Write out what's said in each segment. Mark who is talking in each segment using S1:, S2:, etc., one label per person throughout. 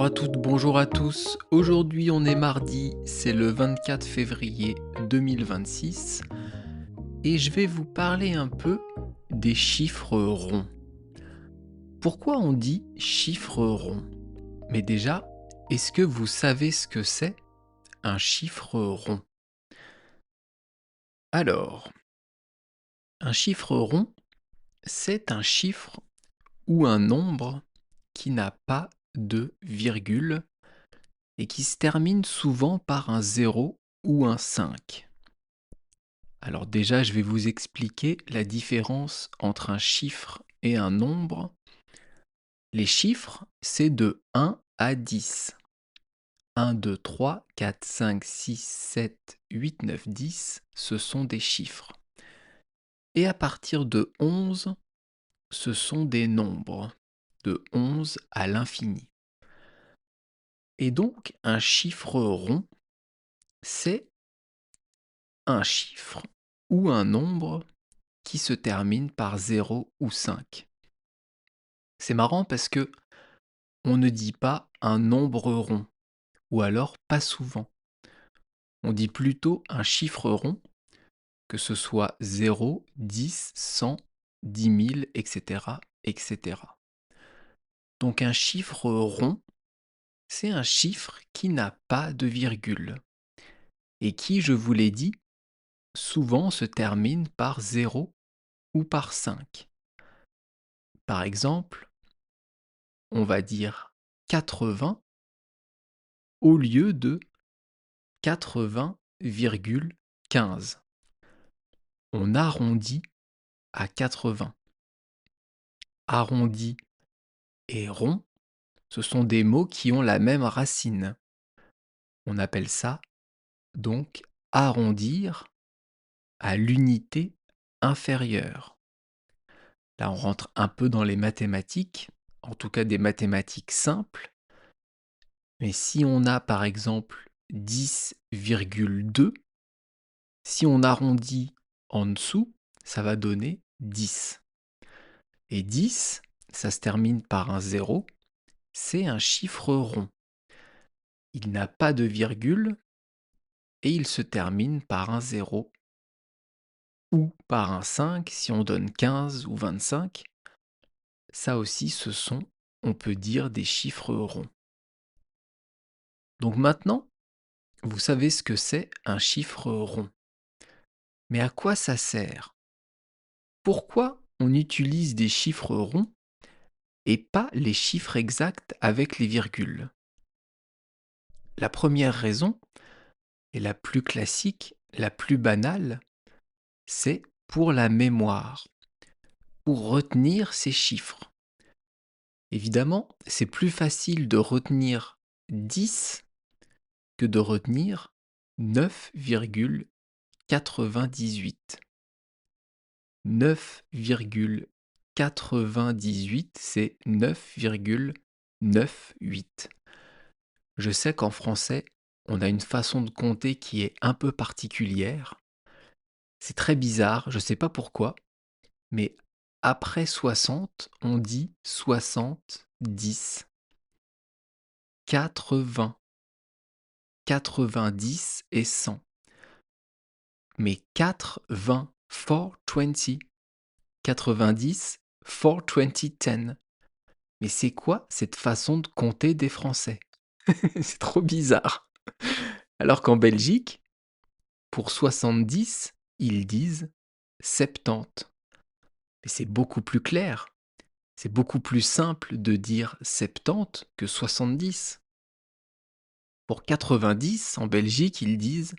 S1: à toutes, bonjour à tous. Aujourd'hui on est mardi, c'est le 24 février 2026 et je vais vous parler un peu des chiffres ronds. Pourquoi on dit chiffre rond? Mais déjà, est-ce que vous savez ce que c'est un chiffre rond? Alors, un chiffre rond, c'est un chiffre ou un nombre qui n'a pas de virgule et qui se termine souvent par un 0 ou un 5. Alors déjà, je vais vous expliquer la différence entre un chiffre et un nombre. Les chiffres, c'est de 1 à 10. 1, 2, 3, 4, 5, 6, 7, 8, 9, 10, ce sont des chiffres. Et à partir de 11, ce sont des nombres, de 11 à l'infini. Et donc, un chiffre rond, c'est un chiffre ou un nombre qui se termine par 0 ou 5. C'est marrant parce que on ne dit pas un nombre rond, ou alors pas souvent. On dit plutôt un chiffre rond, que ce soit 0, 10, 100, 10 000, etc., etc. Donc un chiffre rond, c'est un chiffre qui n'a pas de virgule, et qui, je vous l'ai dit, souvent se termine par 0 ou par 5. Par exemple, on va dire 80 au lieu de 80,15. On arrondit à 80. Arrondi et rond, ce sont des mots qui ont la même racine. On appelle ça donc arrondir à l'unité inférieure. Là, on rentre un peu dans les mathématiques, en tout cas des mathématiques simples. Mais si on a par exemple 10,2, si on arrondit en dessous, ça va donner 10. Et 10, ça se termine par un 0, c'est un chiffre rond. Il n'a pas de virgule et il se termine par un 0 ou par un 5 si on donne 15 ou 25. Ça aussi, ce sont, on peut dire, des chiffres ronds. Donc maintenant, vous savez ce que c'est un chiffre rond. Mais à quoi ça sert? Pourquoi on utilise des chiffres ronds et pas les chiffres exacts avec les virgules? La première raison, et la plus classique, la plus banale, c'est pour la mémoire, pour retenir ces chiffres. Évidemment, c'est plus facile de retenir 10 que de retenir 9,98. 9,98, c'est 9,98. Je sais qu'en français, on a une façon de compter qui est un peu particulière. C'est très bizarre, je ne sais pas pourquoi, mais après 60, on dit 70, 80, 90 et 100. Mais 4, 20, 420, 90, 420, 10. Mais c'est quoi cette façon de compter des Français? C'est trop bizarre. Alors qu'en Belgique, pour 70, ils disent 70. Mais c'est beaucoup plus clair. C'est beaucoup plus simple de dire 70 que 70. Pour 90, en Belgique, ils disent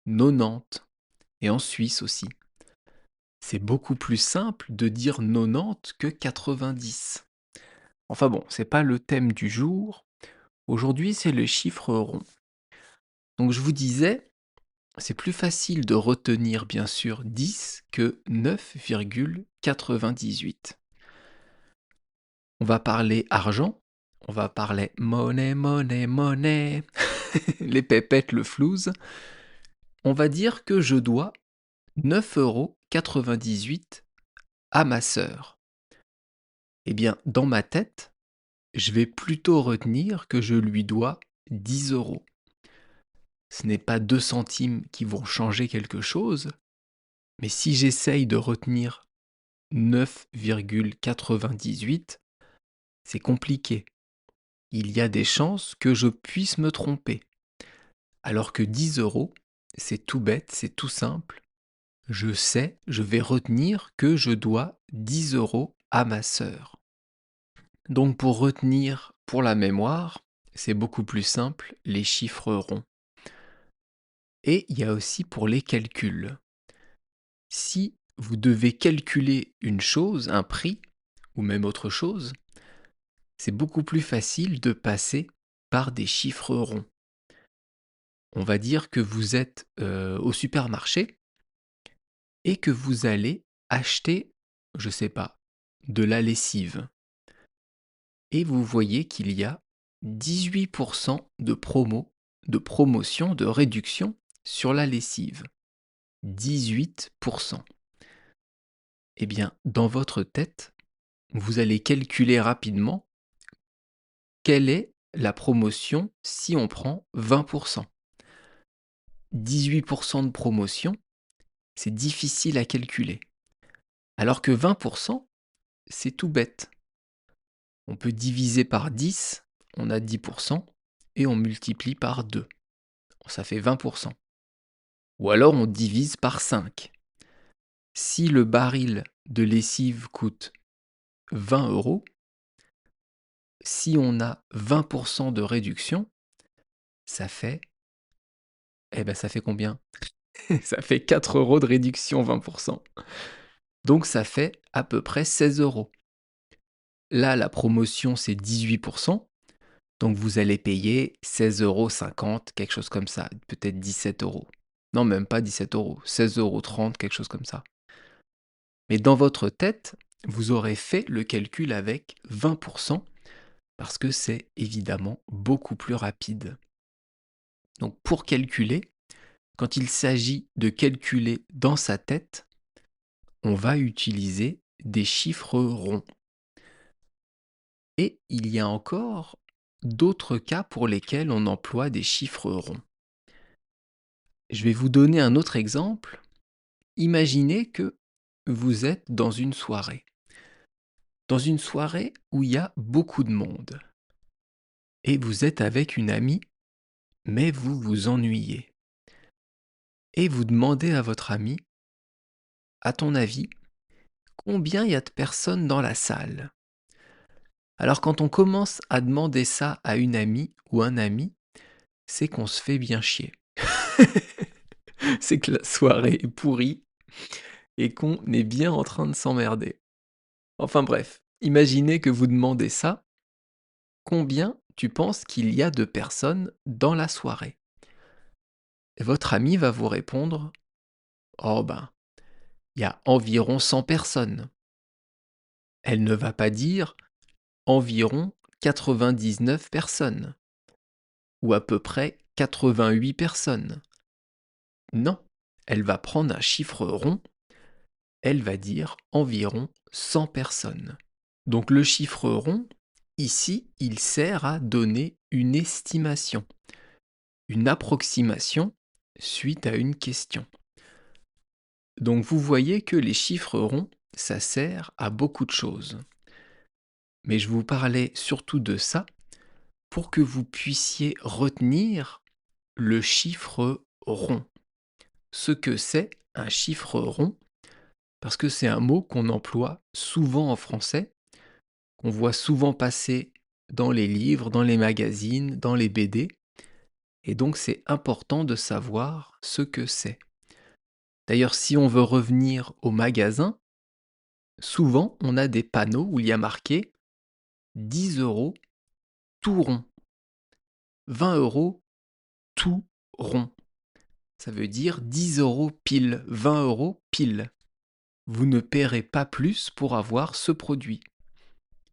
S1: 90. Et en Suisse aussi. C'est beaucoup plus simple de dire 90 que 90. Enfin bon, c'est pas le thème du jour. Aujourd'hui, c'est le chiffre rond. Donc je vous disais, c'est plus facile de retenir bien sûr 10 que 9,98. On va parler argent, on va parler monnaie, monnaie, monnaie, les pépettes, le flouze. On va dire que je dois 9,98 € à ma sœur. Eh bien, dans ma tête, je vais plutôt retenir que je lui dois 10 euros. Ce n'est pas 2 centimes qui vont changer quelque chose, mais si j'essaye de retenir 9,98, c'est compliqué. Il y a des chances que je puisse me tromper. Alors que 10 euros, c'est tout bête, c'est tout simple. Je sais, je vais retenir que je dois 10 euros à ma sœur. Donc pour retenir pour la mémoire, c'est beaucoup plus simple, les chiffres ronds. Et il y a aussi pour les calculs. Si vous devez calculer une chose, un prix, ou même autre chose, c'est beaucoup plus facile de passer par des chiffres ronds. On va dire que vous êtes au supermarché et que vous allez acheter, je sais pas, de la lessive. Et vous voyez qu'il y a 18% de promotion, de réduction sur la lessive. 18%. Eh bien, dans votre tête, vous allez calculer rapidement quelle est la promotion si on prend 20%. 18% de promotion, c'est difficile à calculer. Alors que 20%, c'est tout bête. On peut diviser par 10, on a 10%, et on multiplie par 2. Ça fait 20%. Ou alors on divise par 5. Si le baril de lessive coûte 20 euros, si on a 20% de réduction, ça fait... ça fait combien? Ça fait 4 euros de réduction 20%. Donc ça fait à peu près 16 euros. Là, la promotion, c'est 18%. Donc vous allez payer 16,50 €, quelque chose comme ça, peut-être 17 euros. Non, même pas 17 euros, 16,30 €, quelque chose comme ça. Mais dans votre tête, vous aurez fait le calcul avec 20% parce que c'est évidemment beaucoup plus rapide. Donc pour calculer, quand il s'agit de calculer dans sa tête, on va utiliser des chiffres ronds. Et il y a encore d'autres cas pour lesquels on emploie des chiffres ronds. Je vais vous donner un autre exemple. Imaginez que vous êtes dans une soirée. Dans une soirée où il y a beaucoup de monde. Et vous êtes avec une amie, mais vous vous ennuyez. Et vous demandez à votre amie, à ton avis, combien il y a de personnes dans la salle? Alors quand on commence à demander ça à une amie ou un ami, c'est qu'on se fait bien chier. C'est que la soirée est pourrie et qu'on est bien en train de s'emmerder. Enfin bref, imaginez que vous demandez ça. Combien tu penses qu'il y a de personnes dans la soirée? Et votre ami va vous répondre, oh ben, il y a environ 100 personnes. Elle ne va pas dire environ 99 personnes ou à peu près 88 personnes. Non, elle va prendre un chiffre rond, elle va dire environ 100 personnes. Donc le chiffre rond, ici, il sert à donner une estimation, une approximation suite à une question. Donc vous voyez que les chiffres ronds, ça sert à beaucoup de choses. Mais je vous parlais surtout de ça pour que vous puissiez retenir le chiffre rond. Ce que c'est un chiffre rond, parce que c'est un mot qu'on emploie souvent en français, qu'on voit souvent passer dans les livres, dans les magazines, dans les BD, et donc c'est important de savoir ce que c'est. D'ailleurs, si on veut revenir au magasin, souvent on a des panneaux où il y a marqué 10 euros tout rond, 20 euros tout rond. Ça veut dire 10 euros pile, 20 euros pile. Vous ne paierez pas plus pour avoir ce produit.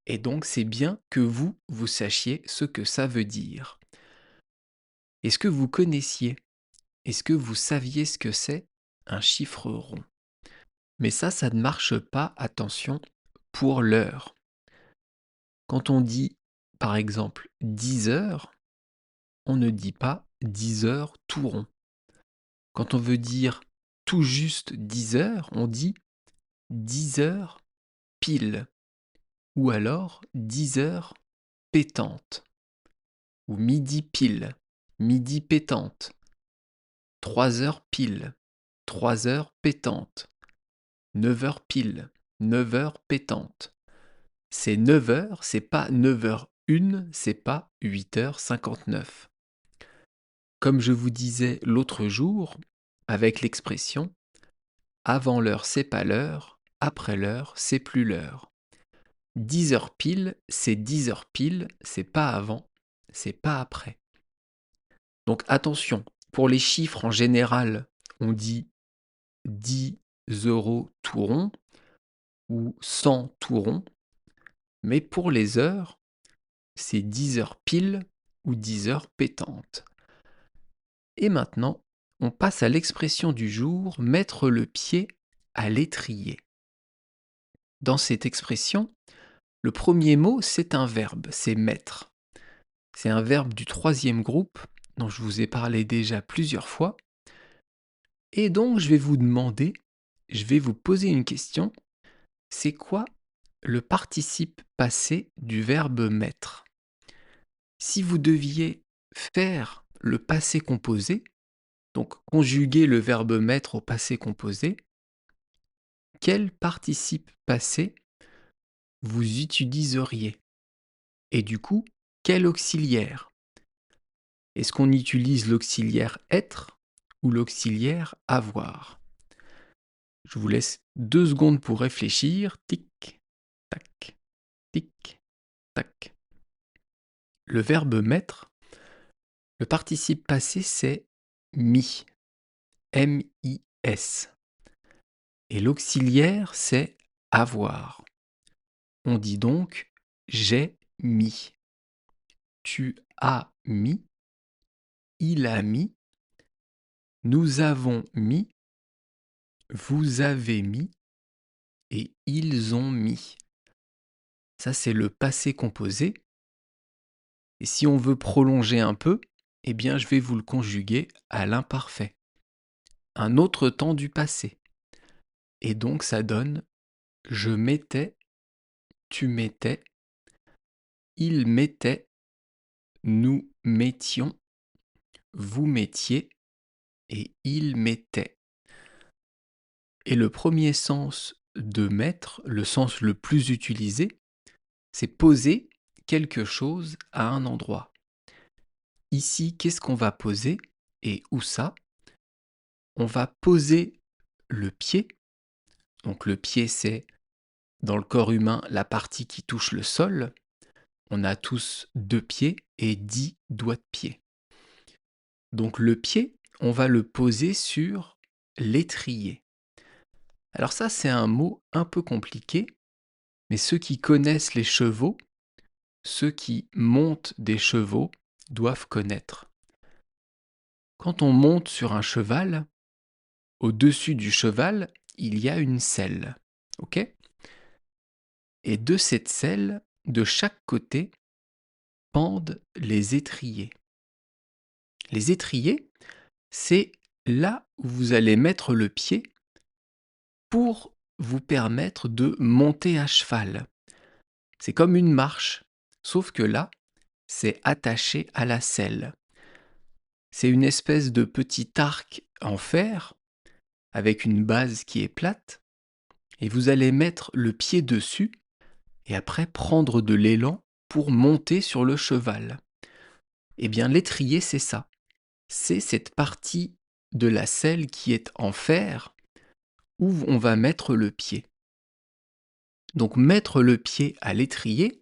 S1: Et donc c'est bien que vous sachiez ce que ça veut dire. Est-ce que vous connaissiez, est-ce que vous saviez ce que c'est un chiffre rond? Mais ça ne marche pas, attention, pour l'heure. Quand on dit par exemple 10 heures, on ne dit pas 10 heures tout rond. Quand on veut dire tout juste 10 heures, on dit 10 heures pile, ou alors 10 heures pétantes, ou midi pile, midi pétante, 3 heures pile, 3 heures pétantes, 9 heures pile, 9 heures pétantes. C'est 9 heures, c'est pas 9h01, c'est pas 8h59. Comme je vous disais l'autre jour, avec l'expression avant l'heure c'est pas l'heure, après l'heure c'est plus l'heure. 10 heures pile, c'est 10 heures pile, c'est pas avant, c'est pas après. Donc attention, pour les chiffres en général, on dit 10 euros tout rond ou 100 tout rond, mais pour les heures, c'est 10 heures pile ou 10 heures pétantes. Et maintenant, on passe à l'expression du jour, mettre le pied à l'étrier. Dans cette expression, le premier mot, c'est un verbe, c'est mettre. C'est un verbe du troisième groupe, dont je vous ai parlé déjà plusieurs fois. Et donc, je vais vous demander, je vais vous poser une question. C'est quoi le participe passé du verbe mettre? Si vous deviez faire le passé composé, donc conjuguer le verbe mettre au passé composé, quel participe passé vous utiliseriez? Et du coup, quel auxiliaire? Est-ce qu'on utilise l'auxiliaire être ou l'auxiliaire avoir? Je vous laisse 2 secondes pour réfléchir. Tic, tac, tic, tac. Le verbe mettre, le participe passé, c'est mis. M-I-S. Et l'auxiliaire, c'est avoir. On dit donc j'ai mis. Tu as mis. Il a mis. Nous avons mis. Vous avez mis. Et ils ont mis. Ça, c'est le passé composé. Et si on veut prolonger un peu, eh bien, je vais vous le conjuguer à l'imparfait. Un autre temps du passé. Et donc, ça donne je mettais, tu mettais, il mettait, nous mettions, vous mettiez et il mettait. Et le premier sens de mettre, le sens le plus utilisé, c'est poser quelque chose à un endroit. Ici, qu'est-ce qu'on va poser et où ça? On va poser le pied. Donc le pied, c'est dans le corps humain la partie qui touche le sol. On a tous 2 pieds et 10 doigts de pied. Donc le pied, on va le poser sur l'étrier. Alors ça, c'est un mot un peu compliqué, mais ceux qui connaissent les chevaux, ceux qui montent des chevaux, doivent connaître. Quand on monte sur un cheval, au-dessus du cheval, il y a une selle. Ok? Et de cette selle, de chaque côté, pendent les étriers. Les étriers, c'est là où vous allez mettre le pied pour vous permettre de monter à cheval. C'est comme une marche, sauf que là, c'est attaché à la selle. C'est une espèce de petit arc en fer avec une base qui est plate et vous allez mettre le pied dessus et après prendre de l'élan pour monter sur le cheval. Eh bien, l'étrier, c'est ça. C'est cette partie de la selle qui est en fer où on va mettre le pied. Donc, mettre le pied à l'étrier,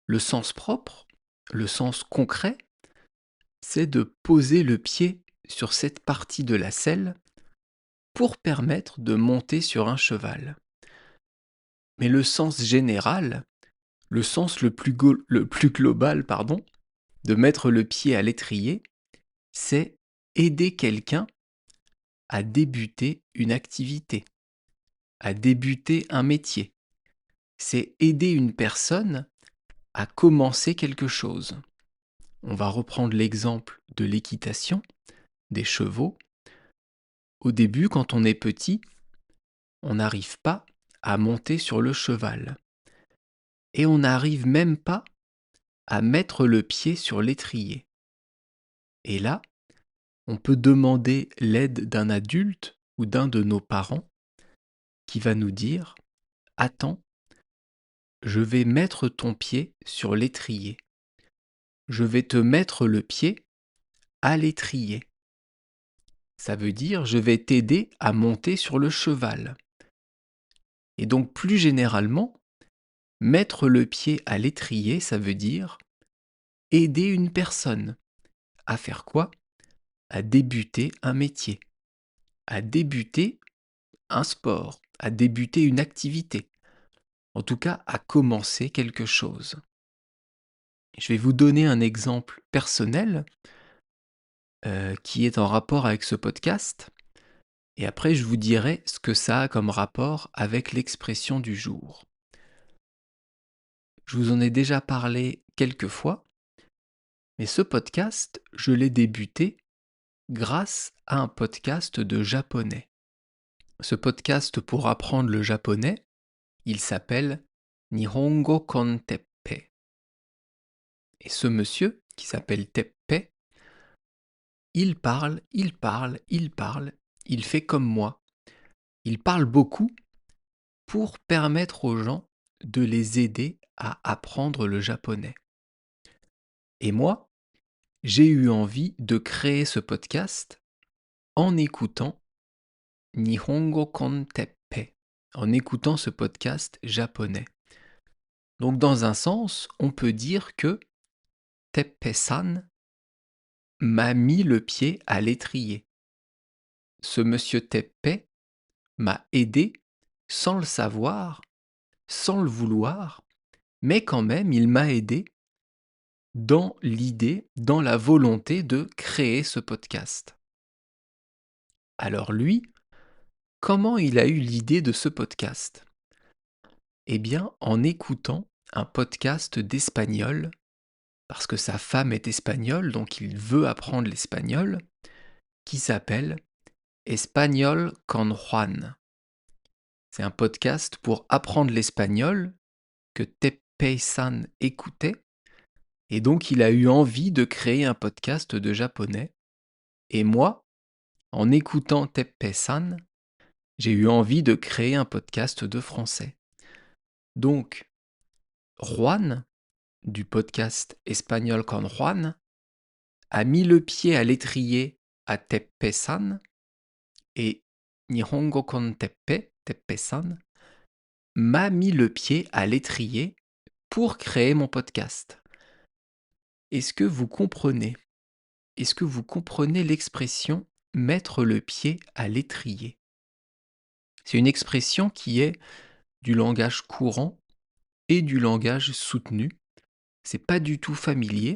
S1: le sens propre, le sens concret, c'est de poser le pied sur cette partie de la selle pour permettre de monter sur un cheval. Mais le sens général, le sens le plus global, de mettre le pied à l'étrier, c'est aider quelqu'un à débuter une activité, à débuter un métier. C'est aider une personne à commencer quelque chose. On va reprendre l'exemple de l'équitation, des chevaux. Au début, quand on est petit, on n'arrive pas à monter sur le cheval. Et on n'arrive même pas à mettre le pied sur l'étrier. Et là, on peut demander l'aide d'un adulte ou d'un de nos parents qui va nous dire « Attends, je vais mettre ton pied sur l'étrier. Je vais te mettre le pied à l'étrier. » Ça veut dire « Je vais t'aider à monter sur le cheval. » Et donc plus généralement, mettre le pied à l'étrier, ça veut dire aider une personne à faire quoi? À débuter un métier, à débuter un sport, à débuter une activité, en tout cas à commencer quelque chose. Je vais vous donner un exemple personnel qui est en rapport avec ce podcast, et après je vous dirai ce que ça a comme rapport avec l'expression du jour. Je vous en ai déjà parlé quelques fois, mais ce podcast, je l'ai débuté grâce à un podcast de japonais. Ce podcast pour apprendre le japonais, il s'appelle Nihongo kon Teppei. Et ce monsieur, qui s'appelle Teppei, il parle, il fait comme moi. Il parle beaucoup pour permettre aux gens de les aider à apprendre le japonais. Et moi, j'ai eu envie de créer ce podcast en écoutant Nihongo kon Teppei, en écoutant ce podcast japonais. Donc dans un sens, on peut dire que Teppei-san m'a mis le pied à l'étrier. Ce monsieur Teppei m'a aidé sans le savoir, sans le vouloir, mais quand même il m'a aidé dans l'idée, dans la volonté de créer ce podcast. Alors lui, comment il a eu l'idée de ce podcast? Eh bien, en écoutant un podcast d'espagnol, parce que sa femme est espagnole, donc il veut apprendre l'espagnol, qui s'appelle Espagnol con Juan. C'est un podcast pour apprendre l'espagnol que Teppei-san écoutait, et donc il a eu envie de créer un podcast de japonais. Et moi, en écoutant Teppei-san, j'ai eu envie de créer un podcast de français. Donc, Juan, du podcast Espagnol con Juan, a mis le pied à l'étrier à Teppei-san, et Nihongo kon Teppei, Teppei-san, m'a mis le pied à l'étrier pour créer mon podcast. Est-ce que vous comprenez? Est-ce que vous comprenez l'expression mettre le pied à l'étrier? C'est une expression qui est du langage courant et du langage soutenu. C'est pas du tout familier,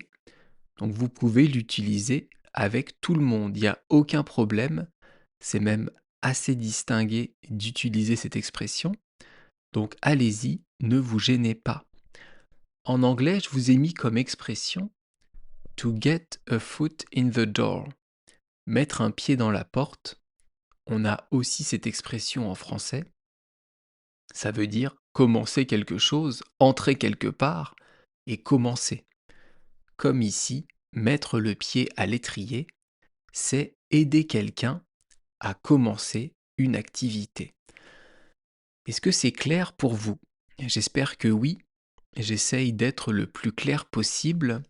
S1: donc vous pouvez l'utiliser avec tout le monde, il n'y a aucun problème. C'est même assez distingué d'utiliser cette expression. Donc allez-y, ne vous gênez pas. En anglais, je vous ai mis comme expression to get a foot in the door. Mettre un pied dans la porte. On a aussi cette expression en français. Ça veut dire commencer quelque chose, entrer quelque part et commencer. Comme ici, mettre le pied à l'étrier, c'est aider quelqu'un à commencer une activité. Est-ce que c'est clair pour vous? J'espère que oui. J'essaye d'être le plus clair possible.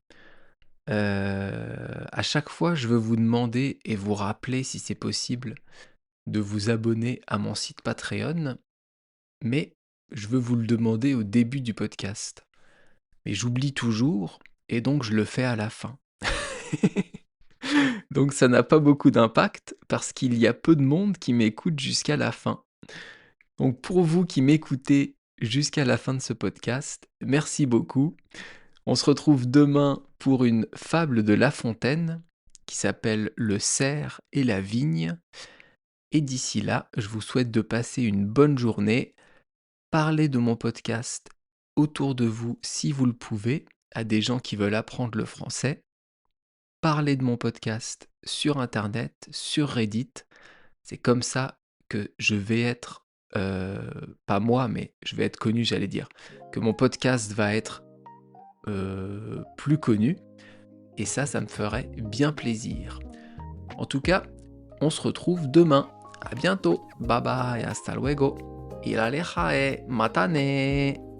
S1: À chaque fois, je veux vous demander et vous rappeler, si c'est possible, de vous abonner à mon site Patreon, mais je veux vous le demander au début du podcast. Mais j'oublie toujours, et donc je le fais à la fin. Donc ça n'a pas beaucoup d'impact, parce qu'il y a peu de monde qui m'écoute jusqu'à la fin. Donc pour vous qui m'écoutez jusqu'à la fin de ce podcast, merci beaucoup. On se retrouve demain pour une fable de La Fontaine qui s'appelle Le cerf et la vigne. Et d'ici là, je vous souhaite de passer une bonne journée. Parlez de mon podcast autour de vous si vous le pouvez, à des gens qui veulent apprendre le français. Parlez de mon podcast sur internet, sur Reddit. C'est comme ça que je vais être, pas moi, mais je vais être connu, j'allais dire. Que mon podcast va être plus connu. Et ça me ferait bien plaisir. En tout cas, on se retrouve demain. À bientôt. Bye bye, hasta luego. Iralejae, matane.